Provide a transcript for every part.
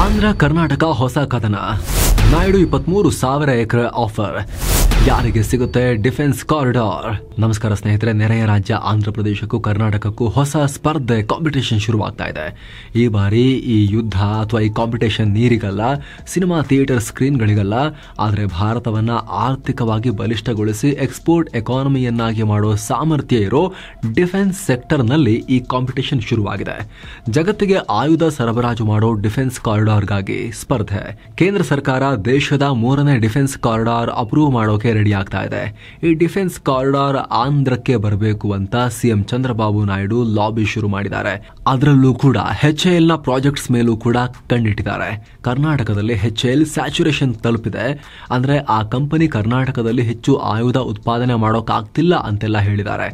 ಆಂಧ್ರ ಕರ್ನಾಟಕ ಹೊಸ ಕದನ. ನಾಯ್ಡು 23,000 ಎಕರೆ ಆಫರ್. ಯಾರಿಗೆ ಸಿಗುತ್ತೆ ಡಿಫೆನ್ಸ್ ಕಾರಿಡಾರ್? ನಮಸ್ಕಾರ ಸ್ನೇಹಿತರೆ, ನೆರೆಯ ರಾಜ್ಯ ಆಂಧ್ರ ಪ್ರದೇಶಕ್ಕೂ ಕರ್ನಾಟಕಕ್ಕೂ ಹೊಸ ಸ್ಪರ್ಧೆ, ಕಾಂಪಿಟೇಷನ್ ಶುರುವಾಗ್ತಾ ಇದೆ. ಈ ಬಾರಿ ಈ ಯುದ್ಧ ಅಥವಾ ಈ ಕಾಂಪಿಟೇಷನ್ ನೀರಿಗಲ್ಲ, ಸಿನಿಮಾ ಥಿಯೇಟರ್ ಸ್ಕ್ರೀನ್ಗಳಿಗಲ್ಲ, ಆದರೆ ಭಾರತವನ್ನ ಆರ್ಥಿಕವಾಗಿ ಬಲಿಷ್ಠಗೊಳಿಸಿ ಎಕ್ಸ್ಪೋರ್ಟ್ ಎಕಾನಮಿಯನ್ನಾಗಿ ಮಾಡೋ ಸಾಮರ್ಥ್ಯ ಇರೋ ಡಿಫೆನ್ಸ್ ಸೆಕ್ಟರ್ನಲ್ಲಿ ಈ ಕಾಂಪಿಟೇಷನ್ ಶುರುವಾಗಿದೆ. ಜಗತ್ತಿಗೆ ಆಯುಧ ಸರಬರಾಜು ಮಾಡೋ ಡಿಫೆನ್ಸ್ ಕಾರಿಡಾರ್ಗಾಗಿ ಸ್ಪರ್ಧೆ. ಕೇಂದ್ರ ಸರ್ಕಾರ ದೇಶದ 3ನೇ ಡಿಫೆನ್ಸ್ ಕಾರಿಡಾರ್ ಅಪ್ರೂವ್ ಮಾಡೋಕೆ ರೆಡಿ ಆಗ್ತಾ ಇದೆ. ಈ ಡಿಫೆನ್ಸ್ ಕಾರಿಡಾರ್ ಆಂಧ್ರಕ್ಕೆ ಬರಬೇಕು ಅಂತ ಸಿಎಂ ಚಂದ್ರಬಾಬು ನಾಯ್ಡು ಲಾಬಿ ಶುರು ಮಾಡಿದ್ದಾರೆ. ಅದರಲ್ಲೂ ಕೂಡ HAL ನ ಪ್ರಾಜೆಕ್ಟ್ಸ್ ಮೇಲೂ ಕೂಡ ಕಣ್ಣಿಟ್ಟಿದ್ದಾರೆ. ಕರ್ನಾಟಕದಲ್ಲಿ HAL ಸ್ಯಾಚುರೇಷನ್ ತಲುಪಿದೆ. ಅಂದ್ರೆ ಆ ಕಂಪನಿ ಕರ್ನಾಟಕದಲ್ಲಿ ಹೆಚ್ಚು ಆಯುಧ ಉತ್ಪಾದನೆ ಮಾಡೋಕ್ಕಾಗ್ತಿಲ್ಲ ಅಂತೆಲ್ಲ ಹೇಳಿದ್ದಾರೆ.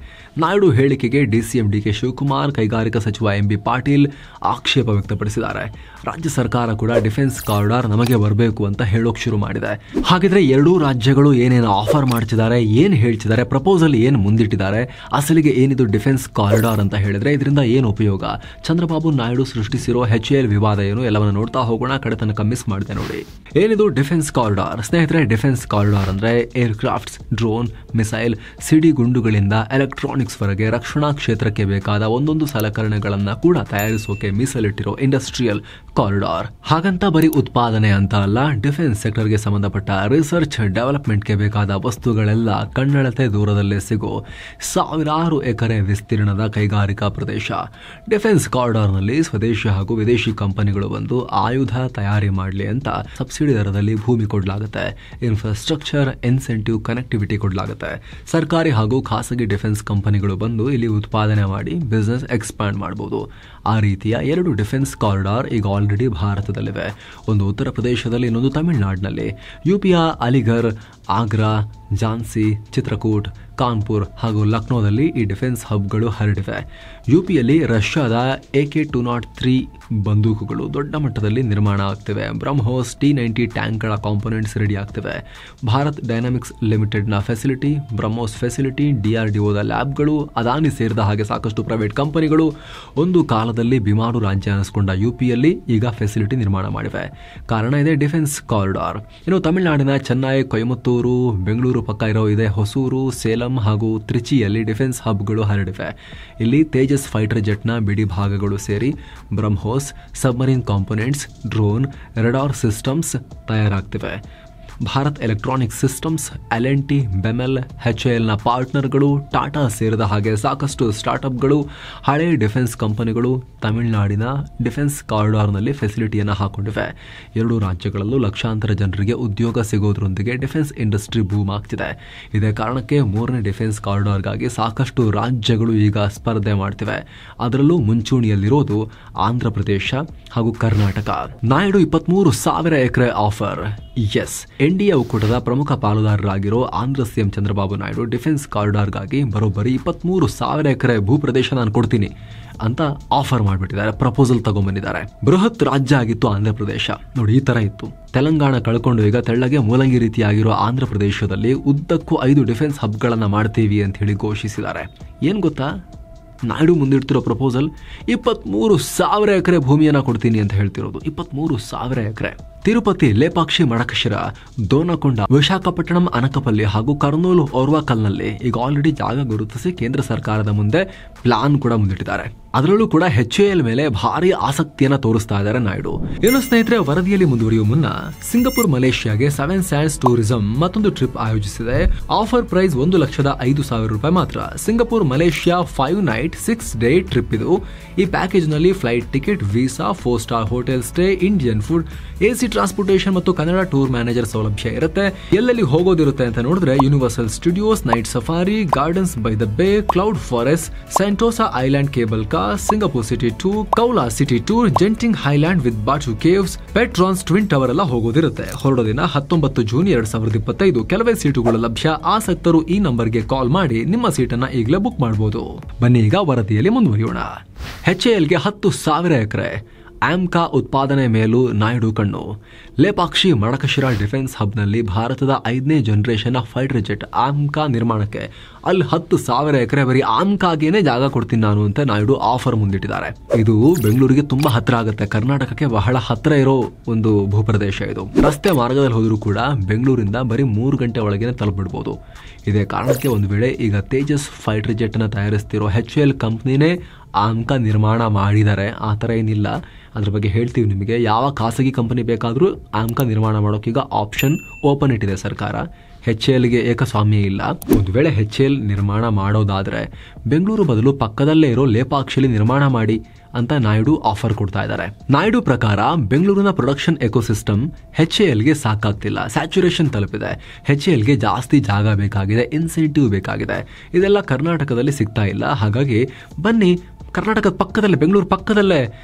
ನಾಯ್ಡು ಹೇಳಿಕೆಗೆ DCM DK ಶಿವಕುಮಾರ್, ಕೈಗಾರಿಕಾ ಸಚಿವ MB ಪಾಟೀಲ್ ಆಕ್ಷೇಪ ವ್ಯಕ್ತಪಡಿಸಿದ್ದಾರೆ. ರಾಜ್ಯ ಸರ್ಕಾರ ಕೂಡ ಡಿಫೆನ್ಸ್ ಕಾರಿಡಾರ್ ನಮಗೆ ಬರಬೇಕು ಅಂತ ಹೇಳೋಕ್ ಶುರು ಮಾಡಿದೆ. ಹಾಗಿದ್ರೆ ಎರಡೂ ರಾಜ್ಯಗಳು ಏನೇನು ಆಫರ್ ಮಾಡ್ತಿದ್ದಾರೆ, ಏನ್ ಹೇಳ್ತಿದ್ದಾರೆ, ಪ್ರಪೋಸಲ್ ಏನ್ ಮುಂದಿಟ್ಟಿದ್ದಾರೆ, ಅಸಲಿಗೆ ಏನಿದು ಡಿಫೆನ್ಸ್ ಕಾರಿಡಾರ್ ಅಂತ ಹೇಳಿದ್ರೆ ಇದರಿಂದ ಏನು ಉಪಯೋಗ, ಚಂದ್ರಬಾಬು ನಾಯ್ಡು ಸೃಷ್ಟಿಸಿರೋ HAL ವಿವಾದ ಏನು, ಎಲ್ಲವನ್ನ ನೋಡ್ತಾ ಹೋಗೋಣ. ಕಡೆ ತನಕ ಮಿಸ್ ಮಾಡಿದೆ ನೋಡಿ. ಏನಿದು ಡಿಫೆನ್ಸ್ ಕಾರಿಡಾರ್? ಸ್ನೇಹಿತರೆ, ಡಿಫೆನ್ಸ್ ಕಾರಿಡಾರ್ ಅಂದ್ರೆ ಏರ್ ಕ್ರಾಫ್ಟ್ಸ್, ಡ್ರೋನ್, ಮಿಸೈಲ್, ಸಿಡಿ ಗುಂಡುಗಳಿಂದ ಎಲೆಕ್ಟ್ರಾನಿಕ್ಸ್ ವರೆಗೆ ರಕ್ಷಣಾ ಕ್ಷೇತ್ರಕ್ಕೆ ಬೇಕಾದ ಒಂದೊಂದು ಸಲಕರಣೆಗಳನ್ನ ಕೂಡ ತಯಾರಿಸೋಕೆ ಮೀಸಲಿಟ್ಟಿರೋ ಇಂಡಸ್ಟ್ರಿಯಲ್ ಕಾರಿಡಾರ್. ಹಾಗಂತ ಬರೀ ಉತ್ಪಾದನೆ ಅಂತ ಅಲ್ಲ, ಡಿಫೆನ್ಸ್ ಸೆಕ್ಟರ್ಗೆ ಸಂಬಂಧಪಟ್ಟ ರಿಸರ್ಚ್ ಡೆವಲಪ್ಮೆಂಟ್ಗೆ ಬೇಕಾದ ವಸ್ತುಗಳೆಲ್ಲ ಕಣ್ಣೆಳತೆ ದೂರದಲ್ಲೇ ಸಿಗೋ ಸಾವಿರಾರು ಎಕರೆ ವಿಸ್ತೀರ್ಣದ ಕೈಗಾರಿಕಾ ಪ್ರದೇಶ. ಡಿಫೆನ್ಸ್ ಕಾರಿಡಾರ್ನಲ್ಲಿ ಸ್ವದೇಶಿ ಹಾಗೂ ವಿದೇಶಿ ಕಂಪನಿಗಳು ಬಂದು ಆಯುಧ ತಯಾರಿ ಮಾಡಲಿ ಅಂತ ಸಬ್ಸಿಡಿ ದರದಲ್ಲಿ ಭೂಮಿ ಕೊಡಲಾಗುತ್ತೆ. ಇನ್ಫ್ರಾಸ್ಟ್ರಕ್ಚರ್, ಇನ್ಸೆಂಟಿವ್, ಕನೆಕ್ಟಿವಿಟಿ ಕೊಡಲಾಗುತ್ತೆ. ಸರ್ಕಾರಿ ಹಾಗೂ ಖಾಸಗಿ ಡಿಫೆನ್ಸ್ ಕಂಪನಿಗಳು ಬಂದು ಇಲ್ಲಿ ಉತ್ಪಾದನೆ ಮಾಡಿ ಬಿಸ್ನೆಸ್ ಎಕ್ಸ್ಪ್ಯಾಂಡ್ ಮಾಡಬಹುದು. ಆ ರೀತಿಯ 2 ಡಿಫೆನ್ಸ್ ಕಾರಿಡಾರ್ ಈಗ ಆಲ್ರೆಡಿ ಭಾರತದಲ್ಲಿವೆ. ಒಂದು ಉತ್ತರ ಪ್ರದೇಶದಲ್ಲಿ, ಇನ್ನೊಂದು ತಮಿಳುನಾಡಿನಲ್ಲಿ. UPಯ ಅಲಿಘರ್, ಆಗ್ರಾ, ಝಾನ್ಸಿ, ಚಿತ್ರಕೂಟ್, ಕಾನ್ಪುರ್ ಹಾಗೂ ಲಕ್ನೋದಲ್ಲಿ ಈ ಡಿಫೆನ್ಸ್ ಹಬ್ಗಳು ಹರಡಿವೆ. UPಯಲ್ಲಿ ರಷ್ಯಾದ AK-203 ಬಂದೂಕುಗಳು ದೊಡ್ಡ ಮಟ್ಟದಲ್ಲಿ ನಿರ್ಮಾಣ ಆಗ್ತಿವೆ. ಬ್ರಹ್ಮೋಸ್ T-90 ಟ್ಯಾಂಕ್ಗಳ ಕಾಂಪೊನೆಂಟ್ಸ್ ರೆಡಿ ಆಗ್ತಿವೆ. ಭಾರತ್ ಡೈನಾಮಿಕ್ಸ್ ಲಿಮಿಟೆಡ್ನ ಫೆಸಿಲಿಟಿ, ಬ್ರಹ್ಮೋಸ್ ಫೆಸಿಲಿಟಿ, DRDOದ ಲ್ಯಾಬ್ಗಳು, ಅದಾನಿ ಸೇರಿದ ಹಾಗೆ ಸಾಕಷ್ಟು ಪ್ರೈವೇಟ್ ಕಂಪನಿಗಳು ಒಂದು ಕಾಲದಲ್ಲಿ ಬಿಮಾರು ರಾಜ್ಯ ಅನಿಸ್ಕೊಂಡ UPಯಲ್ಲಿ ಈಗ ಫೆಸಿಲಿಟಿ ನಿರ್ಮಾಣ ಮಾಡಿವೆ. ಕಾರಣ ಇದೆ ಡಿಫೆನ್ಸ್ ಕಾರಿಡಾರ್. ಇನ್ನು ತಮಿಳುನಾಡಿನ ಚೆನ್ನೈ, ಕೊಯಮತ್ತೂರು, ಬೆಂಗಳೂರು ಪಕ್ಕ ಇರೋ ಇದೆ ಹೊಸೂರು, ಸೇಲಂ ಹಾಗೂ ತ್ರಿಚಿಯಲ್ಲಿ ಡಿಫೆನ್ಸ್ ಹಬ್ಗಳು ಹರಡಿವೆ. ಇಲ್ಲಿ ತೇಜಸ್ ಫೈಟರ್ ಜೆಟ್ನ ಬಿಡಿ ಭಾಗಗಳು ಸೇರಿ BrahMos submarine components, drone, radar systems ತಯಾರಾಗ್ತಿವೆ. Bharat electronic systems, L&T, BEML, HALನ ಪಾರ್ಟ್ನರ್ಗಳು, ಟಾಟಾ ಸೇರಿದ ಹಾಗೆ ಸಾಕಷ್ಟು ಸ್ಟಾರ್ಟ್ಅಪ್ಗಳು, ಹಳೆ ಡಿಫೆನ್ಸ್ ಕಂಪನಿಗಳು ತಮಿಳುನಾಡಿನ ಡಿಫೆನ್ಸ್ ಕಾರಿಡಾರ್ನಲ್ಲಿ ಫೆಸಿಲಿಟಿಯನ್ನು ಹಾಕೊಂಡಿವೆ. 2 ರಾಜ್ಯಗಳಲ್ಲೂ ಲಕ್ಷಾಂತರ ಜನರಿಗೆ ಉದ್ಯೋಗ ಸಿಗೋದ್ರೊಂದಿಗೆ ಡಿಫೆನ್ಸ್ ಇಂಡಸ್ಟ್ರಿ ಬೂಮ್ ಆಗ್ತಿದೆ. ಇದೇ ಕಾರಣಕ್ಕೆ 3ನೇ ಡಿಫೆನ್ಸ್ ಕಾರಿಡಾರ್ಗಾಗಿ ಸಾಕಷ್ಟು ರಾಜ್ಯಗಳು ಈಗ ಸ್ಪರ್ಧೆ ಮಾಡ್ತಿವೆ. ಅದರಲ್ಲೂ ಮುಂಚೂಣಿಯಲ್ಲಿರೋದು ಆಂಧ್ರ ಪ್ರದೇಶ ಹಾಗೂ ಕರ್ನಾಟಕ. ನಾಯ್ಡು 23,000 ಎಕರೆ ಆಫರ್. ಎಸ್, NDA ಒಕ್ಕೂಟದ ಪ್ರಮುಖ ಪಾಲುದಾರರಾಗಿರೋ ಆಂಧ್ರ ಸಿಎಂ ಚಂದ್ರಬಾಬು ನಾಯ್ಡು ಡಿಫೆನ್ಸ್ ಕಾರಿಡಾರ್ಗಾಗಿ ಬರೋಬ್ಬರಿ 23,000 ಎಕರೆ ಭೂಪ್ರದೇಶ ನಾನು ಕೊಡ್ತೀನಿ ಅಂತ ಆಫರ್ ಮಾಡಿಬಿಟ್ಟಿದ್ದಾರೆ. ಪ್ರಪೋಸಲ್ ತಗೊಂಡ್ಬಂದಿದ್ದಾರೆ. ಬೃಹತ್ ರಾಜ್ಯ ಆಗಿತ್ತು ಆಂಧ್ರ ಪ್ರದೇಶ. ನೋಡಿ, ಈ ತರ ಇತ್ತು. ತೆಲಂಗಾಣ ಕಳ್ಕೊಂಡು ಈಗ ತೆಳ್ಳಗೆ ಮೂಲಂಗಿ ರೀತಿಯಾಗಿರೋ ಆಂಧ್ರ ಪ್ರದೇಶದಲ್ಲಿ ಉದ್ದಕ್ಕೂ 5 ಡಿಫೆನ್ಸ್ ಹಬ್ಗಳನ್ನ ಮಾಡ್ತೀವಿ ಅಂತ ಹೇಳಿ ಘೋಷಿಸಿದ್ದಾರೆ. ಏನ್ ಗೊತ್ತಾ, ನಾಯ್ಡು ಮುಂದಿಡ್ತಿರೋ ಪ್ರಪೋಸಲ್ 23,000 ಎಕರೆ ಭೂಮಿಯನ್ನ ಕೊಡ್ತೀನಿ ಅಂತ ಹೇಳ್ತಿರೋದು. 23,000 ಎಕರೆ. ತಿರುಪತಿ, ಲೇಪಾಕ್ಷಿ, ಮಡಕಶಿರ, ದೋನಕೊಂಡ, ವಿಶಾಖಪಟ್ಟಣಂ, ಅನಕಪಲ್ಲಿ ಹಾಗೂ ಕರ್ನೂಲು, ಓರ್ವಾಕಲ್ನಲ್ಲಿ ಈಗ ಆಲ್ರೆಡಿ ಜಾಗ ಗುರುತಿಸಿ ಕೇಂದ್ರ ಸರ್ಕಾರದ ಮುಂದೆ ಪ್ಲಾನ್ ಕೂಡ ಮುಂದಿಟ್ಟಿದ್ದಾರೆ. ಅದರಲ್ಲೂ ಕೂಡ HAL ಮೇಲೆ ಭಾರಿ ಆಸಕ್ತಿಯನ್ನ ತೋರಿಸ್ತಾ ಇದ್ದಾರೆ ನಾಯ್ಡು. ಏನು ಸ್ನೇಹಿತರೆ, ವರದಿಯಲ್ಲಿ ಮುಂದುವರಿಯುವ ಮುನ್ನ ಸಿಂಗಪುರ್, ಮಲೇಷ್ಯಾಗೆ 7 ಸ್ಯಾಂಡ್ಸ್ ಟೂರಿಸಂ ಮತ್ತೊಂದು ಟ್ರಿಪ್ ಆಯೋಜಿಸಿದೆ. ಆಫರ್ ಪ್ರೈಸ್ $1,05,000 ಮಾತ್ರ. Singapore Malaysia 5 night 6 day trip ಇದು. ಈ ಪ್ಯಾಕೇಜ್ ನಲ್ಲಿ flight ticket, visa, 4 star hotel stay, Indian food, AC transportation ಮತ್ತು ಕನ್ನಡ ಟೂರ್ ಮ್ಯಾನೇಜರ್ ಸೌಲಭ್ಯ ಇರುತ್ತೆ. ಎಲ್ಲೆಲ್ಲಿ ಹೋಗೋದಿರುತ್ತೆ ಅಂತ ನೋಡಿದ್ರೆ Universal Studios, Night Safari, Gardens by the Bay, Cloud Forest, Sentosa Island cable car, Singapore city tour, Kuala city tour, Genting Highland with Batu Caves, Petronas Twin Tower ಎಲ್ಲ ಹೋಗೋದಿರುತ್ತೆ. ಹೊರಡೋ ದಿನ 19 ಜೂನ್ 2025. ಕೆಲವೇ ಸೀಟುಗಳು ಲಭ್ಯ. ಆಸಕ್ತರು ಈ ನಂಬರ್ಗೆ ಕಾಲ್ ಮಾಡಿ ನಿಮ್ಮ ಸೀಟನ್ನ ಈಗಲೇ ಬುಕ್ ಮಾಡಬಹುದು. ಬನ್ನಿ ಈಗ ವರದಿಯಲ್ಲಿ ಮುಂದುವರಿಯೋಣ. HALಗೆ 10,000 ಎಕರೆ. ಆಮ್ಕಾ ಉತ್ಪಾದನೆ ಮೇಲೂ ನಾಯ್ಡು ಕಣ್ಣು. ಲೇಪಾಕ್ಷಿ ಮಡಕಶಿರಾ ಡಿಫೆನ್ಸ್ ಹಬ್ನಲ್ಲಿ ಭಾರತದ 5ನೇ ಜನರೇಷನ್ ಫೈಟರ್ ಜೆಟ್ ಆಮ್ಕಾ ನಿರ್ಮಾಣಕ್ಕೆ ಅಲ್ಲಿ 10,000 ಎಕರೆ ಬರೀ ಆಮ್ಕಾಗೇನೆ ಜಾಗ ಕೊಡ್ತೀನಿ ನಾನು ಅಂತ ನಾಯ್ಡು ಆಫರ್ ಮುಂದಿಟ್ಟಿದ್ದಾರೆ. ಇದು ಬೆಂಗಳೂರಿಗೆ ತುಂಬಾ ಹತ್ರ ಆಗುತ್ತೆ. ಕರ್ನಾಟಕಕ್ಕೆ ಬಹಳ ಹತ್ರ ಇರೋ ಒಂದು ಭೂಪ್ರದೇಶ ಇದು. ರಸ್ತೆ ಮಾರ್ಗದಲ್ಲಿ ಹೋದರೂ ಕೂಡ ಬೆಂಗಳೂರಿಂದ ಬರೀ 3 ಗಂಟೆ ಒಳಗೇನೆ ತಲುಪಿಡ್ಬೋದು. ಇದೇ ಕಾರಣಕ್ಕೆ ಒಂದು ವೇಳೆ ಈಗ ತೇಜಸ್ ಫೈಟರ್ ಜೆಟ್ ಅನ್ನ ತಯಾರಿಸ್ತಿರೋ HAL ಕಂಪ್ನಿನೇ ಆಮ್ಕಾ ನಿರ್ಮಾಣ ಮಾಡಿದ್ದಾರೆ. ಆ ಥರ ಏನಿಲ್ಲ, ಅದ್ರ ಬಗ್ಗೆ ಹೇಳ್ತೀವಿ ನಿಮಗೆ. ಯಾವ ಖಾಸಗಿ ಕಂಪನಿ ಬೇಕಾದರೂ ಆಮ್ಕಾ ನಿರ್ಮಾಣ ಮಾಡೋಕೆ ಈಗ ಆಪ್ಷನ್ ಓಪನ್ ಇಟ್ಟಿದೆ ಸರ್ಕಾರ. HALಗೆ ಏಕಸ್ವಾಮ್ಯ ಇಲ್ಲ. ಒಂದು ವೇಳೆ HAL ನಿರ್ಮಾಣ ಮಾಡೋದಾದ್ರೆ ಬೆಂಗಳೂರು ಬದಲು ಪಕ್ಕದಲ್ಲೇ ಇರೋ ಲೇಪಾಕ್ಷಿಲಿ ನಿರ್ಮಾಣ ಮಾಡಿ ಅಂತ ನಾಯ್ಡು ಆಫರ್ ಕೊಡ್ತಾ ಇದ್ದಾರೆ. ನಾಯ್ಡು ಪ್ರಕಾರ ಬೆಂಗಳೂರಿನ ಪ್ರೊಡಕ್ಷನ್ ಎಕೋಸಿಸ್ಟಮ್ HALಗೆ ಸಾಕಾಗ್ತಿಲ್ಲ, ಸ್ಯಾಚುರೇಷನ್ ತಲುಪಿದೆ. HALಗೆ ಜಾಸ್ತಿ ಜಾಗ ಬೇಕಾಗಿದೆ, ಇನ್ಸೆಂಟಿವ್ ಬೇಕಾಗಿದೆ. ಇದೆಲ್ಲ ಕರ್ನಾಟಕದಲ್ಲಿ ಸಿಗ್ತಾ ಇಲ್ಲ. ಹಾಗಾಗಿ ಬನ್ನಿ, ಕರ್ನಾಟಕದ ಪಕ್ಕದಲ್ಲೇ, ಬೆಂಗಳೂರು ಪಕ್ಕದಲ್ಲೇ,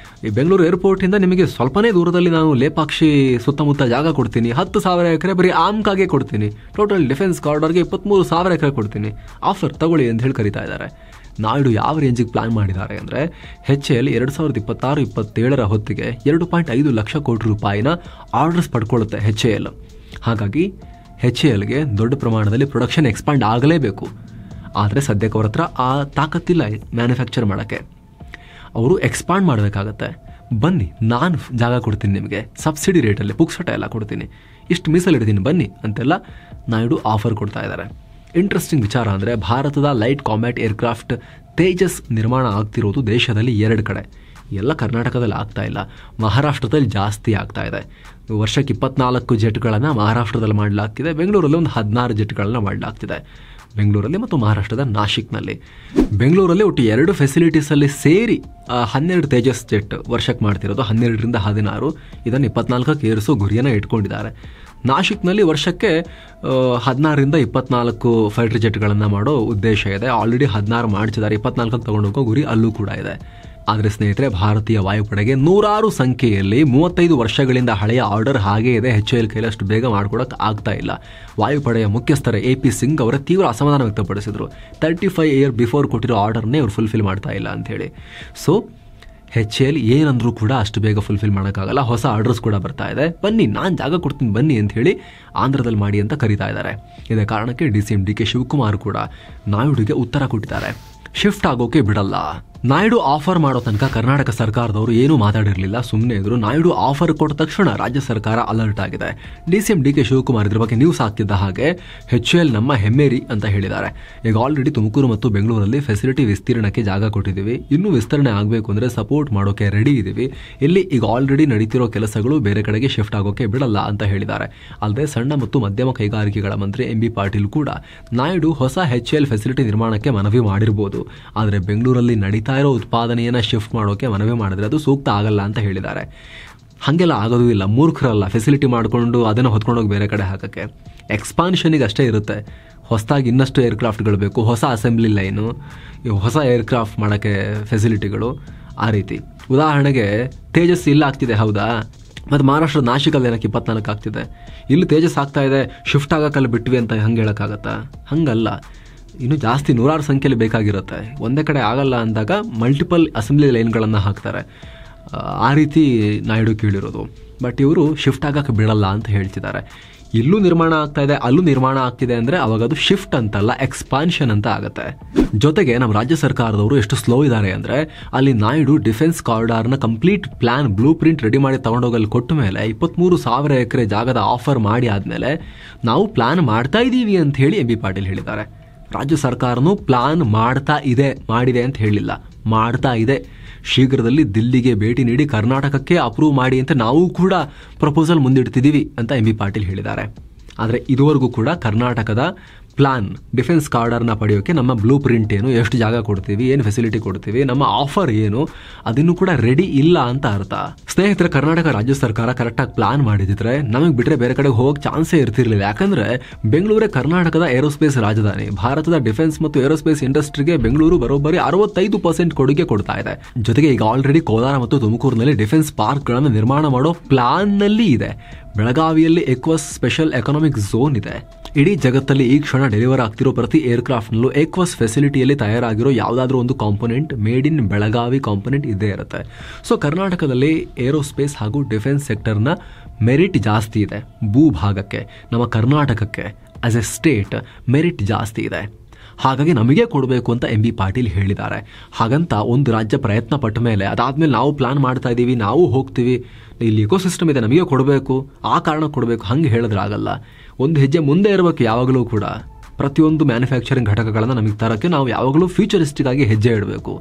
ಈ ಬೆಂಗಳೂರು ಏರ್ಪೋರ್ಟ್ ಇಂದ ನಿಮಗೆ ಸ್ವಲ್ಪನೇ ದೂರದಲ್ಲಿ ನಾನು ಲೇಪಾಕ್ಷಿ ಸುತ್ತಮುತ್ತ ಜಾಗ ಕೊಡ್ತೀನಿ. 10,000 ಎಕರೆ ಬರೀ ಆಮ್ಕಾಗೆ ಕೊಡ್ತೀನಿ. ಟೋಟಲ್ ಡಿಫೆನ್ಸ್ ಕಾರಿಡಾರ್ಗೆ 23,000 ಎಕರೆ ಕೊಡ್ತೀನಿ. ಆಫರ್ ತಗೊಳ್ಳಿ ಅಂತ ಹೇಳಿ ಕರೀತಾ ಇದ್ದಾರೆ. ನಾಯ್ಡು ಯಾವ ರೇಂಜಿಗೆ ಪ್ಲಾನ್ ಮಾಡಿದ್ದಾರೆ ಅಂದರೆ HAL 2026-27 ಹೊತ್ತಿಗೆ 2.5 ಲಕ್ಷ ಕೋಟಿ ರೂಪಾಯಿನ ಆರ್ಡರ್ಸ್ ಪಡ್ಕೊಳ್ಳುತ್ತೆ HAL. ಹಾಗಾಗಿ HALಗೆ ದೊಡ್ಡ ಪ್ರಮಾಣದಲ್ಲಿ ಪ್ರೊಡಕ್ಷನ್ ಎಕ್ಸ್ಪಾಂಡ್ ಆಗಲೇಬೇಕು. ಆದರೆ ಸದ್ಯಕ್ಕೆ ಅವ್ರ ಹತ್ರ ಆ ತಾಕತ್ತಿಲ್ಲ ಮ್ಯಾನುಫ್ಯಾಕ್ಚರ್ ಮಾಡೋಕ್ಕೆ. ಅವರು ಎಕ್ಸ್ಪಾಂಡ್ ಮಾಡಬೇಕಾಗತ್ತೆ. ಬನ್ನಿ, ನಾನು ಜಾಗ ಕೊಡ್ತೀನಿ ನಿಮಗೆ, ಸಬ್ಸಿಡಿ ರೇಟಲ್ಲಿ ಪುಕ್ಸಟ ಎಲ್ಲ ಕೊಡ್ತೀನಿ, ಇಷ್ಟು ಮೀಸಲಿಡ್ತೀನಿ ಬನ್ನಿ ಅಂತೆಲ್ಲ ನಾಯ್ಡು ಆಫರ್ ಕೊಡ್ತಾ ಇದ್ದಾರೆ. ಇಂಟ್ರೆಸ್ಟಿಂಗ್ ವಿಚಾರ ಅಂದರೆ ಭಾರತದ ಲೈಟ್ ಕಾಂಬ್ಯಾಟ್ ಏರ್ಕ್ರಾಫ್ಟ್ ತೇಜಸ್ ನಿರ್ಮಾಣ ಆಗ್ತಿರೋದು ದೇಶದಲ್ಲಿ 2 ಕಡೆ. ಎಲ್ಲ ಕರ್ನಾಟಕದಲ್ಲಿ ಆಗ್ತಾ ಇಲ್ಲ, ಮಹಾರಾಷ್ಟ್ರದಲ್ಲಿ ಜಾಸ್ತಿ ಆಗ್ತಾ ಇದೆ. ವರ್ಷಕ್ಕೆ 24 ಜೆಟ್ಗಳನ್ನು ಮಹಾರಾಷ್ಟ್ರದಲ್ಲಿ ಮಾಡಲಾಗ್ತಿದೆ. ಬೆಂಗಳೂರಲ್ಲಿ ಒಂದು 16 ಜೆಟ್ಗಳನ್ನು ಮಾಡಲಾಗ್ತಿದೆ. ಬೆಂಗಳೂರಲ್ಲಿ ಮತ್ತು ಮಹಾರಾಷ್ಟ್ರದ ನಾಶಿಕ್ನಲ್ಲಿ. ಬೆಂಗಳೂರಲ್ಲಿ ಒಟ್ಟು 2 ಫೆಸಿಲಿಟೀಸಲ್ಲಿ ಸೇರಿ 12 ತೇಜಸ್ ಜೆಟ್ ವರ್ಷಕ್ಕೆ ಮಾಡ್ತಿರೋದು. 12ರಿಂದ 16 ಇದನ್ನು 24ಕ್ಕೆ ಏರಿಸೋ ಗುರಿಯನ್ನು ಇಟ್ಕೊಂಡಿದ್ದಾರೆ. ನಾಶಿಕ್ನಲ್ಲಿ ವರ್ಷಕ್ಕೆ 16ರಿಂದ 24 ಫೈಟರ್ ಜೆಟ್ಗಳನ್ನು ಮಾಡೋ ಉದ್ದೇಶ ಇದೆ. ಆಲ್ರೆಡಿ 16 ಮಾಡಿಸಿದ್ದಾರೆ. 24ಕ್ಕೆ ತಗೊಂಡೋಗೋ ಗುರಿ ಅಲ್ಲೂ ಕೂಡ ಇದೆ. ಆದರೆ ಸ್ನೇಹಿತರೆ, ಭಾರತೀಯ ವಾಯುಪಡೆಗೆ 100 ಸಂಖ್ಯೆಯಲ್ಲಿ 35 ವರ್ಷಗಳಿಂದ ಹಳೆಯ ಆರ್ಡರ್ ಹಾಗೇ ಇದೆ. HAL ಕೈಲಿ ಅಷ್ಟು ಬೇಗ ಮಾಡ್ಕೊಡಕ್ಕೆ ಆಗ್ತಾ ಇಲ್ಲ. ವಾಯುಪಡೆಯ ಮುಖ್ಯಸ್ಥರ AP ಸಿಂಗ್ ಅವರ ತೀವ್ರ ಅಸಮಾಧಾನ ವ್ಯಕ್ತಪಡಿಸಿದರು. 35 ಇಯರ್ ಬಿಫೋರ್ ಕೊಟ್ಟಿರೋ ಆರ್ಡರ್ನೇ ಅವ್ರು ಫುಲ್ಫಿಲ್ ಮಾಡ್ತಾ ಇಲ್ಲ ಅಂಥೇಳಿ. ಸೊ HAL ಏನಂದ್ರೂ ಕೂಡ ಅಷ್ಟು ಬೇಗ ಫುಲ್ಫಿಲ್ ಮಾಡೋಕ್ಕಾಗಲ್ಲ. ಹೊಸ ಆರ್ಡರ್ಸ್ ಕೂಡ ಬರ್ತಾ ಇದೆ. ಬನ್ನಿ, ನಾನು ಜಾಗ ಕೊಡ್ತೀನಿ ಬನ್ನಿ ಅಂತ ಹೇಳಿ ಆಂಧ್ರದಲ್ಲಿ ಮಾಡಿ ಅಂತ ಕರೀತಾ ಇದ್ದಾರೆ. ಇದೇ ಕಾರಣಕ್ಕೆ DCM DK ಶಿವಕುಮಾರ್ ಕೂಡ ನಾಯ್ಡುಗೆ ಉತ್ತರ ಕೊಟ್ಟಿದ್ದಾರೆ. ಶಿಫ್ಟ್ ಆಗೋಕೆ ಬಿಡಲ್ಲ. ನಾಯ್ಡು ಆಫರ್ ಮಾಡೋ ತನಕ ಕರ್ನಾಟಕ ಸರ್ಕಾರದವರು ಏನೂ ಮಾತಾಡಿರಲಿಲ್ಲ, ಸುಮ್ಮನೆ ಇದ್ರು. ನಾಯ್ಡು ಆಫರ್ ಕೊಟ್ಟ ತಕ್ಷಣ ರಾಜ್ಯ ಸರ್ಕಾರ ಅಲರ್ಟ್ ಆಗಿದೆ. DCM DK ಶಿವಕುಮಾರ್ ಇದ್ರ ಬಗ್ಗೆ ನ್ಯೂಸ್ ಆಗ್ತಿದ್ದ ಹಾಗೆ HAL ನಮ್ಮ ಹೆಮ್ಮೇರಿ ಅಂತ ಹೇಳಿದ್ದಾರೆ. ಈಗ ಆಲ್ರೆಡಿ ತುಮಕೂರು ಮತ್ತು ಬೆಂಗಳೂರಲ್ಲಿ ಫೆಸಿಲಿಟಿ ವಿಸ್ತೀರ್ಣಕ್ಕೆ ಜಾಗ ಕೊಟ್ಟಿದ್ದೀವಿ. ಇನ್ನೂ ವಿಸ್ತರಣೆ ಆಗಬೇಕು ಅಂದರೆ ಸಪೋರ್ಟ್ ಮಾಡೋಕೆ ರೆಡಿ ಇದ್ದೀವಿ. ಇಲ್ಲಿ ಈಗ ಆಲ್ರೆಡಿ ನಡೀತಿರೋ ಕೆಲಸಗಳು ಬೇರೆ ಕಡೆಗೆ ಶಿಫ್ಟ್ ಆಗೋಕೆ ಬಿಡಲ್ಲ ಅಂತ ಹೇಳಿದ್ದಾರೆ. ಅಲ್ಲದೆ ಸಣ್ಣ ಮತ್ತು ಮಧ್ಯಮ ಕೈಗಾರಿಕೆಗಳ ಮಂತ್ರಿ MB ಪಾಟೀಲ್ ಕೂಡ ನಾಯ್ಡು ಹೊಸ HAL ಫೆಸಿಲಿಟಿ ನಿರ್ಮಾಣಕ್ಕೆ ಮನವಿ ಮಾಡಿರ್ಬೋದು, ಆದರೆ ಬೆಂಗಳೂರಲ್ಲಿ ನಡೀತಾ ಇರೋ ಉತ್ಪಾದನೆಯನ್ನು ಶಿಫ್ಟ್ ಮಾಡೋಕೆ ಮನವಿ ಮಾಡಿದ್ರೆ ಅದು ಸೂಕ್ತ ಆಗಲ್ಲ ಅಂತ ಹೇಳಿದ್ದಾರೆ. ಹಾಗೆಲ್ಲ ಆಗೋದು ಇಲ್ಲ, ಮೂರ್ಖರಲ್ಲ. ಫೆಸಿಲಿಟಿ ಮಾಡಿಕೊಂಡು ಅದನ್ನು ಹೊತ್ಕೊಂಡೋಗಿ ಬೇರೆ ಕಡೆ ಹಾಕೋಕ್ಕೆ. ಎಕ್ಸ್ಪಾನ್ಷನಿಗೆ ಅಷ್ಟೇ ಇರುತ್ತೆ. ಹೊಸದಾಗಿ ಇನ್ನಷ್ಟು ಏರ್ಕ್ರಾಫ್ಟ್ಗಳು ಬೇಕು, ಹೊಸ ಅಸೆಂಬ್ಲಿ ಲೈನು, ಹೊಸ ಏರ್ಕ್ರಾಫ್ಟ್ ಮಾಡೋಕ್ಕೆ ಫೆಸಿಲಿಟಿಗಳು, ಆ ರೀತಿ. ಉದಾಹರಣೆಗೆ ತೇಜಸ್ ಇಲ್ಲ ಆಗ್ತಿದೆ, ಹೌದಾ? ಮತ್ತು ಮಹಾರಾಷ್ಟ್ರದ ನಾಶಿಕಲ್ಲಿ ಏನಕ್ಕೆ 24 ಆಗ್ತಿದೆ. ಇಲ್ಲಿ ತೇಜಸ್ ಆಗ್ತಾ ಇದೆ, ಶಿಫ್ಟ್ ಆಗೋಕ್ಕಲ್ಲಿ ಬಿಟ್ವಿ ಅಂತ ಹಂಗೆ ಹೇಳೋಕ್ಕಾಗತ್ತಾ? ಹಂಗಲ್ಲ. ಇನ್ನು ಜಾಸ್ತಿ 100 ಸಂಖ್ಯೆಯಲ್ಲಿ ಬೇಕಾಗಿರುತ್ತೆ. ಒಂದೇ ಕಡೆ ಆಗಲ್ಲ ಅಂದಾಗ ಮಲ್ಟಿಪಲ್ ಅಸೆಂಬ್ಲಿ ಲೈನ್ಗಳನ್ನು ಹಾಕ್ತಾರೆ. ಆ ರೀತಿ ನಾಯ್ಡು ಕೇಳಿರೋದು. ಬಟ್ ಇವರು ಶಿಫ್ಟ್ ಆಗೋಕ್ಕೆ ಬಿಡಲ್ಲ ಅಂತ ಹೇಳ್ತಿದ್ದಾರೆ. ಇಲ್ಲೂ ನಿರ್ಮಾಣ ಆಗ್ತಾ ಇದೆ, ಅಲ್ಲೂ ನಿರ್ಮಾಣ ಆಗ್ತಿದೆ ಅಂದರೆ ಅವಾಗ ಅದು ಶಿಫ್ಟ್ ಅಂತಲ್ಲ, ಎಕ್ಸ್ಪಾನ್ಷನ್ ಅಂತ ಆಗುತ್ತೆ. ಜೊತೆಗೆ ನಮ್ಮ ರಾಜ್ಯ ಸರ್ಕಾರದವರು ಎಷ್ಟು ಸ್ಲೋ ಇದ್ದಾರೆ ಅಂದರೆ, ಅಲ್ಲಿ ನಾಯ್ಡು ಡಿಫೆನ್ಸ್ ಕಾರಿಡಾರ್ನ complete plan blueprint ready ಮಾಡಿ ತಗೊಂಡೋಗಲ್ಲಿ ಕೊಟ್ಟ ಮೇಲೆ 23,000 ಎಕರೆ ಜಾಗದ ಆಫರ್ ಮಾಡಿ ಆದಮೇಲೆ ನಾವು ಪ್ಲಾನ್ ಮಾಡ್ತಾ ಇದ್ದೀವಿ ಅಂತ ಹೇಳಿ MB ಪಾಟೀಲ್ ಹೇಳಿದ್ದಾರೆ. ರಾಜ್ಯ ಸರ್ಕಾರನೂ ಪ್ಲಾನ್ ಮಾಡಿದೆ ಅಂತ ಹೇಳಿಲ್ಲ, ಮಾಡ್ತಾ ಇದೆ. ಶೀಘ್ರದಲ್ಲಿ ದಿಲ್ಲಿಗೆ ಭೇಟಿ ನೀಡಿ ಕರ್ನಾಟಕಕ್ಕೆ ಅಪ್ರೂವ್ ಮಾಡಿ ಅಂತ ನಾವು ಕೂಡ ಪ್ರಪೋಸಲ್ ಮುಂದಿಡ್ತಿದ್ದೀವಿ ಅಂತ MB ಪಾಟೀಲ್ ಹೇಳಿದ್ದಾರೆ. ಆದರೆ ಇದುವರೆಗೂ ಕೂಡ ಕರ್ನಾಟಕದ ಪ್ಲಾನ್ ಡಿಫೆನ್ಸ್ ಕಾರಿಡಾರ್ನ ಪಡೆಯೋಕೆ ನಮ್ಮ ಬ್ಲೂ ಪ್ರಿಂಟ್ ಏನು, ಎಷ್ಟು ಜಾಗ ಕೊಡ್ತೀವಿ, ಏನು ಫೆಸಿಲಿಟಿ ಕೊಡ್ತೀವಿ, ನಮ್ಮ ಆಫರ್ ಏನು, ಅದನ್ನು ಕೂಡ ರೆಡಿ ಇಲ್ಲ ಅಂತ ಅರ್ಥ. ಸ್ನೇಹಿತರೆ, ಕರ್ನಾಟಕ ರಾಜ್ಯ ಸರ್ಕಾರ ಕರೆಕ್ಟಾಗಿ ಪ್ಲಾನ್ ಮಾಡಿದ್ರೆ ನಮಗೆ ಬಿಟ್ಟರೆ ಬೇರೆ ಕಡೆಗೆ ಹೋಗೋಕೆ ಚಾನ್ಸೇ ಇರ್ತಿರ್ಲಿಲ್ಲ. ಯಾಕಂದ್ರೆ ಬೆಂಗಳೂರೇ ಕರ್ನಾಟಕದ ಏರೋಸ್ಪೇಸ್ ರಾಜಧಾನಿ. ಭಾರತದ ಡಿಫೆನ್ಸ್ ಮತ್ತು ಏರೋಸ್ಪೇಸ್ ಇಂಡಸ್ಟ್ರಿಗೆ ಬೆಂಗಳೂರು ಬರೋಬ್ಬರಿ 65% ಕೊಡುಗೆ ಕೊಡ್ತಾ ಇದೆ. ಜೊತೆಗೆ ಈಗ ಆಲ್ರೆಡಿ ಕೋಲಾರ ಮತ್ತು ತುಮಕೂರಿನಲ್ಲಿ ಡಿಫೆನ್ಸ್ ಪಾರ್ಕ್ಗಳನ್ನು ನಿರ್ಮಾಣ ಮಾಡೋ ಪ್ಲಾನ್ನಲ್ಲಿ ಇದೆ. ಬೆಳಗಾವಿಯಲ್ಲಿ ಎಕ್ವಸ್ ಸ್ಪೆಷಲ್ ಎಕನಾಮಿಕ್ ಝೋನ್ ಇದೆ. ಇಡೀ ಜಗತ್ತಲ್ಲಿ ಈ ಕ್ಷಣ ಡೆಲಿವರ್ ಆಗ್ತಿರೋ ಪ್ರತಿ ಏರ್ಕ್ರಾಫ್ಟ್ ನಲ್ಲೂ ಎಕ್ವಸ್ ಫೆಸಿಲಿಟಿಯಲ್ಲಿ ತಯಾರಾಗಿರೋ ಯಾವುದಾದ್ರೂ ಒಂದು component made in Belagavi component ಇದ್ದೇ ಇರುತ್ತೆ. ಸೊ ಕರ್ನಾಟಕದಲ್ಲಿ ಏರೋಸ್ಪೇಸ್ ಹಾಗೂ ಡಿಫೆನ್ಸ್ ಸೆಕ್ಟರ್ನ ಮೆರಿಟ್ ಜಾಸ್ತಿ ಇದೆ. ಭೂಭಾಗಕ್ಕೆ, ನಮ್ಮ ಕರ್ನಾಟಕಕ್ಕೆ ಆಸ್ ಎ ಸ್ಟೇಟ್ ಮೆರಿಟ್ ಜಾಸ್ತಿ ಇದೆ. ಹಾಗಾಗಿ ನಮಗೆ ಕೊಡಬೇಕು ಅಂತ MB ಪಾಟೀಲ್ ಹೇಳಿದ್ದಾರೆ. ಹಾಗಂತ ಒಂದು ರಾಜ್ಯ ಪ್ರಯತ್ನ ಪಟ್ಟ ಮೇಲೆ ಅದಾದ್ಮೇಲೆ ನಾವು ಪ್ಲಾನ್ ಮಾಡ್ತಾ ಇದ್ದೀವಿ, ನಾವು ಹೋಗ್ತೀವಿ, ಇಲ್ಲಿ ಇಕೋಸಿಸ್ಟಮ್ ಇದೆ ನಮಗೆ ಕೊಡಬೇಕು, ಆ ಕಾರಣ ಕೊಡಬೇಕು, ಹಂಗೆ ಹೇಳಿದ್ರೆ ಆಗಲ್ಲ. ಒಂದು ಹೆಜ್ಜೆ ಮುಂದೆ ಇರಬೇಕು. ಯಾವಾಗಲೂ ಕೂಡ ಪ್ರತಿಯೊಂದು ಮ್ಯಾನುಫ್ಯಾಕ್ಚರಿಂಗ್ ಘಟಕಗಳನ್ನು ನಮಗೆ ತರೋಕ್ಕೆ ನಾವು ಯಾವಾಗಲೂ ಫ್ಯೂಚರಿಸ್ಟಿಕ್ ಆಗಿ ಹೆಜ್ಜೆ ಇಡಬೇಕು.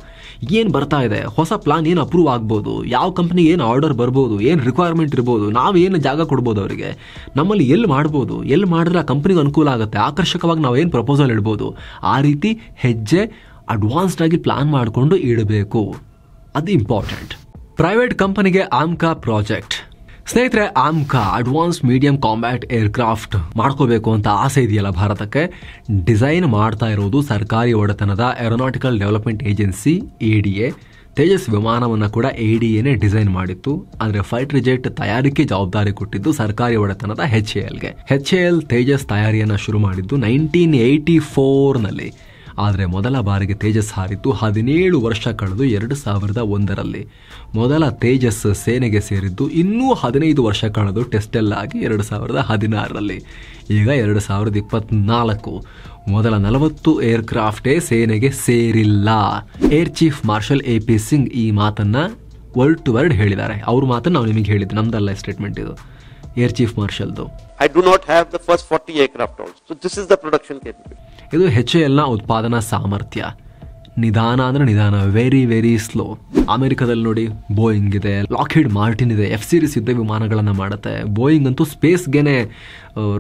ಏನು ಬರ್ತಾ ಇದೆ, ಹೊಸ ಪ್ಲಾನ್ ಏನು ಅಪ್ರೂವ್ ಆಗ್ಬೋದು, ಯಾವ ಕಂಪ್ನಿಗೆ ಏನು ಆರ್ಡರ್ ಬರ್ಬೋದು, ಏನು ರಿಕ್ವೈರ್ಮೆಂಟ್ ಇರ್ಬೋದು, ನಾವು ಏನು ಜಾಗ ಕೊಡ್ಬೋದು ಅವರಿಗೆ, ನಮ್ಮಲ್ಲಿ ಎಲ್ಲಿ ಮಾಡ್ಬೋದು, ಎಲ್ಲಿ ಮಾಡಿದ್ರೆ ಆ ಕಂಪ್ನಿಗೆ ಅನುಕೂಲ ಆಗುತ್ತೆ, ಆಕರ್ಷಕವಾಗಿ ನಾವು ಏನು ಪ್ರಪೋಸಲ್ ಇಡ್ಬೋದು, ಆ ರೀತಿ ಹೆಜ್ಜೆ ಅಡ್ವಾನ್ಸ್ಡ್ ಆಗಿ ಪ್ಲಾನ್ ಮಾಡಿಕೊಂಡು ಇಡಬೇಕು. ಅದು ಇಂಪಾರ್ಟೆಂಟ್. ಪ್ರೈವೇಟ್ ಕಂಪನಿಗೆ ಆಮ್ಕಾ ಪ್ರಾಜೆಕ್ಟ್. ಸ್ನೇಹಿತರೆ, ಆಮ್ಕಾ ಅಡ್ವಾನ್ಸ್ಡ್ ಮೀಡಿಯಂ ಕಾಂಬ್ಯಾಟ್ ಏರ್ಕ್ರಾಫ್ಟ್ ಮಾಡ್ಕೋಬೇಕು ಅಂತ ಆಸೆ ಇದೆಯಲ್ಲ ಭಾರತಕ್ಕೆ. ಡಿಸೈನ್ ಮಾಡ್ತಾ ಇರೋದು ಸರ್ಕಾರಿ ಒಡೆತನದ aeronautical development agency ADA. Tejas ವಿಮಾನವನ್ನು ಕೂಡ ADAನೇ ಡಿಸೈನ್ ಮಾಡಿತ್ತು. ಆದರೆ ಫೈಟರ್ ಜೆಟ್ ತಯಾರಿಕೆ ಜವಾಬ್ದಾರಿ ಕೊಟ್ಟಿದ್ದು ಸರ್ಕಾರಿ ಒಡೆತನದ HALಗೆ. HAL ತೇಜಸ್ ತಯಾರಿಯನ್ನು ಶುರು ಮಾಡಿದ್ದು 1984ನಲ್ಲಿ. ಆದರೆ ಮೊದಲ ಬಾರಿಗೆ ತೇಜಸ್ ಹಾರಿದ್ದು 17 ವರ್ಷ ಕಳೆದು 2001ರಲ್ಲಿ. ಮೊದಲ ತೇಜಸ್ ಸೇನೆಗೆ ಸೇರಿದ್ದು ಇನ್ನೂ 15 ವರ್ಷ ಕಳೆದು ಟೆಸ್ಟೆಲ್ ಆಗಿ 2016ರಲ್ಲಿ. ಈಗ 2024. ಮೊದಲ 40 ಏರ್ಕ್ರಾಫ್ಟೇ ಸೇನೆಗೆ ಸೇರಿಲ್ಲ. Air chief marshal AP Singh ಈ ಮಾತನ್ನ ವರ್ಡ್ ಟು ವರ್ಡ್ ಹೇಳಿದ್ದಾರೆ. ಅವ್ರ ಮಾತನ್ನು ನಾವು ನಿಮಗೆ ಹೇಳಿದ್ದು, ನಮ್ದಲ್ಲ ಸ್ಟೇಟ್ಮೆಂಟ್ ಇದು, ಏರ್ ಚೀಫ್ ಮಾರ್ಷಲ್ದು. I do not have the first 40 aircraft also. So this is the production capability. ಇದು HALನ ಉತ್ಪಾದನಾ ಸಾಮರ್ಥ್ಯ. ನಿಧಾನ ಅಂದ್ರೆ ನಿಧಾನ, ವೆರಿ ವೆರಿ ಸ್ಲೋ. ಅಮೆರಿಕದಲ್ಲಿ ನೋಡಿ ಬೋಯಿಂಗ್ ಇದೆ, ಲಾಕ್ಹೀಡ್ ಮಾರ್ಟಿನ್ ಇದೆ, F series ಯುದ್ಧ ವಿಮಾನಗಳನ್ನು ಮಾಡುತ್ತೆ. ಬೋಯಿಂಗ್ ಅಂತೂ ಸ್ಪೇಸ್ಗೆನೆ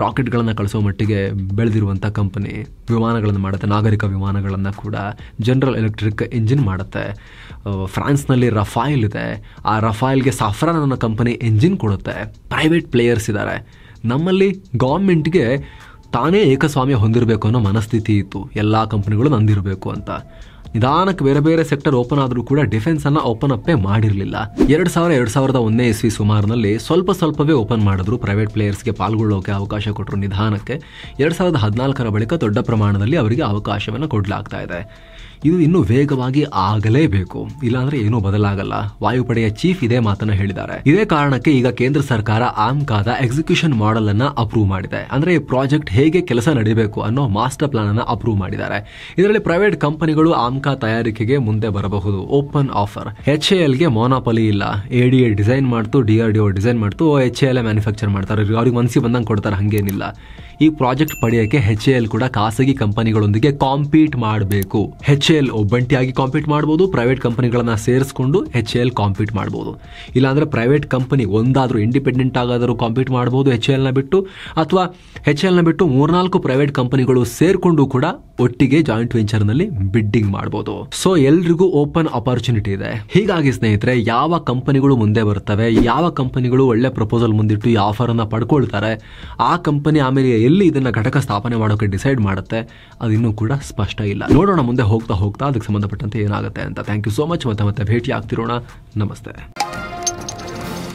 ರಾಕೆಟ್ಗಳನ್ನು ಕಳಿಸೋ ಮಟ್ಟಿಗೆ ಬೆಳೆದಿರುವಂಥ ಕಂಪನಿ. ವಿಮಾನಗಳನ್ನು ಮಾಡುತ್ತೆ, ನಾಗರಿಕ ವಿಮಾನಗಳನ್ನು ಕೂಡ. ಜನರಲ್ ಎಲೆಕ್ಟ್ರಿಕ್ ಇಂಜಿನ್ ಮಾಡುತ್ತೆ. ಫ್ರಾನ್ಸ್ನಲ್ಲಿ ರಫಾಯಿಲ್ ಇದೆ, ಆ ರಫಾಯಿಲ್ಗೆ ಸಾಫ್ರಾನ್ ಅನ್ನೋ ಕಂಪನಿ ಎಂಜಿನ್ ಕೊಡುತ್ತೆ. ಪ್ರೈವೇಟ್ ಪ್ಲೇಯರ್ಸ್ ಇದ್ದಾರೆ. ನಮ್ಮಲ್ಲಿ ಗೌರ್ಮೆಂಟ್ಗೆ ತಾನೇ ಏಕಸ್ವಾಮ್ಯ ಹೊಂದಿರಬೇಕು ಅನ್ನೋ ಮನಸ್ಥಿತಿ ಇತ್ತು, ಎಲ್ಲ ಕಂಪನಿಗಳು ನಂದಿರಬೇಕು ಅಂತ. ನಿಧಾನಕ್ಕೆ ಬೇರೆ ಬೇರೆ ಸೆಕ್ಟರ್ ಓಪನ್ ಆದರೂ ಕೂಡ ಡಿಫೆನ್ಸನ್ನು ಓಪನ್ ಅಪ್ಪೇ ಮಾಡಿರಲಿಲ್ಲ. 2001 ಇಸ್ವಿ ಸುಮಾರಿನಲ್ಲಿ ಸ್ವಲ್ಪವೇ ಓಪನ್ ಮಾಡಿದ್ರು, ಪ್ರೈವೇಟ್ ಪ್ಲೇಯರ್ಸ್ಗೆ ಪಾಲ್ಗೊಳ್ಳೋಕೆ ಅವಕಾಶ ಕೊಟ್ಟರು ನಿಧಾನಕ್ಕೆ. 2014ರ ಬಳಿಕ ದೊಡ್ಡ ಪ್ರಮಾಣದಲ್ಲಿ ಅವರಿಗೆ ಅವಕಾಶವನ್ನು ಕೊಡಲಾಗ್ತಾ ಇದೆ. ಇದು ಇನ್ನೂ ವೇಗವಾಗಿ ಆಗಲೇಬೇಕು, ಇಲ್ಲಾಂದ್ರೆ ಏನೂ ಬದಲಾಗಲ್ಲ. ವಾಯುಪಡೆಯ ಚೀಫ್ ಇದೇ ಮಾತನ್ನ ಹೇಳಿದ್ದಾರೆ. ಇದೇ ಕಾರಣಕ್ಕೆ ಈಗ ಕೇಂದ್ರ ಸರ್ಕಾರ ಆಮ್ಕಾದ ಎಕ್ಸಿಕ್ಯೂಷನ್ ಮಾಡೆಲ್ ಅನ್ನ ಅಪ್ರೂವ್ ಮಾಡಿದೆ. ಅಂದ್ರೆ ಈ ಪ್ರಾಜೆಕ್ಟ್ ಹೇಗೆ ಕೆಲಸ ನಡೀಬೇಕು ಅನ್ನೋ ಮಾಸ್ಟರ್ ಪ್ಲಾನ್ ಅನ್ನ ಅಪ್ರೂವ್ ಮಾಡಿದ್ದಾರೆ. ಇದರಲ್ಲಿ ಪ್ರೈವೇಟ್ ಕಂಪನಿಗಳು ಆಮ್ಕಾ ತಯಾರಿಕೆಗೆ ಮುಂದೆ ಬರಬಹುದು. Open offer. HALಗೆ ಮೊನೋಪಲಿ ಇಲ್ಲ. ADA ಡಿಸೈನ್ ಮಾಡ್ತು, DRDO ಡಿಸೈನ್ ಮಾಡ್ತು, HAL ಮ್ಯಾನುಫ್ಯಾಕ್ಚರ್ ಮಾಡ್ತಾರೆ. ಅವ್ರಿಗೆ ಮನಸ್ಸಿಗೆ ಬಂದಂಗೆ ಕೊಡ್ತಾರೆ, ಹಂಗೇನಿಲ್ಲ. ಈ ಪ್ರಾಜೆಕ್ಟ್ ಪಡೆಯೋಕೆ HAL ಕೂಡ ಖಾಸಗಿ ಕಂಪನಿಗಳೊಂದಿಗೆ ಕಾಂಪೀಟ್ ಮಾಡಬೇಕು. HAL ಒಬ್ಬಂಟಿಯಾಗಿ ಕಾಂಪೀಟ್ ಮಾಡಬಹುದು, ಪ್ರೈವೇಟ್ ಕಂಪನಿಗಳನ್ನ ಸೇರಿಸ್ಕೊಂಡು HAL ಕಾಂಪೀಟ್ ಮಾಡಬಹುದು. ಇಲ್ಲಾಂದ್ರೆ ಪ್ರೈವೇಟ್ ಕಂಪನಿ ಒಂದಾದ್ರೂ ಇಂಡಿಪೆಂಡೆಂಟ್ ಆಗಾದರೂ ಕಾಂಪೀಟ್ ಮಾಡಬಹುದು HALನ ಬಿಟ್ಟು, ಅಥವಾ HALನ ಬಿಟ್ಟು 3-4 ಪ್ರೈವೇಟ್ ಕಂಪನಿಗಳು ಸೇರ್ಕೊಂಡು ಕೂಡ ಒಟ್ಟಿಗೆ ಜಾಯಿಂಟ್ ವೆಂಚರ್ ನಲ್ಲಿ ಬಿಡ್ಡಿಂಗ್ ಮಾಡಬಹುದು. ಸೊ ಎಲ್ರಿಗೂ ಓಪನ್ ಅಪರ್ಚುನಿಟಿ ಇದೆ. ಹೀಗಾಗಿ ಸ್ನೇಹಿತರೆ, ಯಾವ ಕಂಪನಿಗಳು ಮುಂದೆ ಬರ್ತವೆ, ಯಾವ ಕಂಪನಿಗಳು ಒಳ್ಳೆ ಪ್ರಪೋಸಲ್ ಮುಂದಿಟ್ಟು ಈ ಆಫರ್ ಅನ್ನ ಪಡ್ಕೊಳ್ತಾರೆ, ಆ ಕಂಪನಿ ಆಮೇಲೆ ಎಲ್ಲಿ ಇದನ್ನ ಘಟಕ ಸ್ಥಾಪನೆ ಮಾಡೋಕೆ ಡಿಸೈಡ್ ಮಾಡುತ್ತೆ, ಅದಿನ್ನೂ ಕೂಡ ಸ್ಪಷ್ಟ ಇಲ್ಲ. ನೋಡೋಣ ಮುಂದೆ ಹೋಗ್ತಾ ಅದಕ್ಕೆ ಸಂಬಂಧಪಟ್ಟಂತೆ ಏನಾಗುತ್ತೆ ಅಂತ. Thank you so much. ಮತ್ತೆ ಭೇಟಿ ಆಗ್ತಿರೋಣ. ನಮಸ್ತೆ.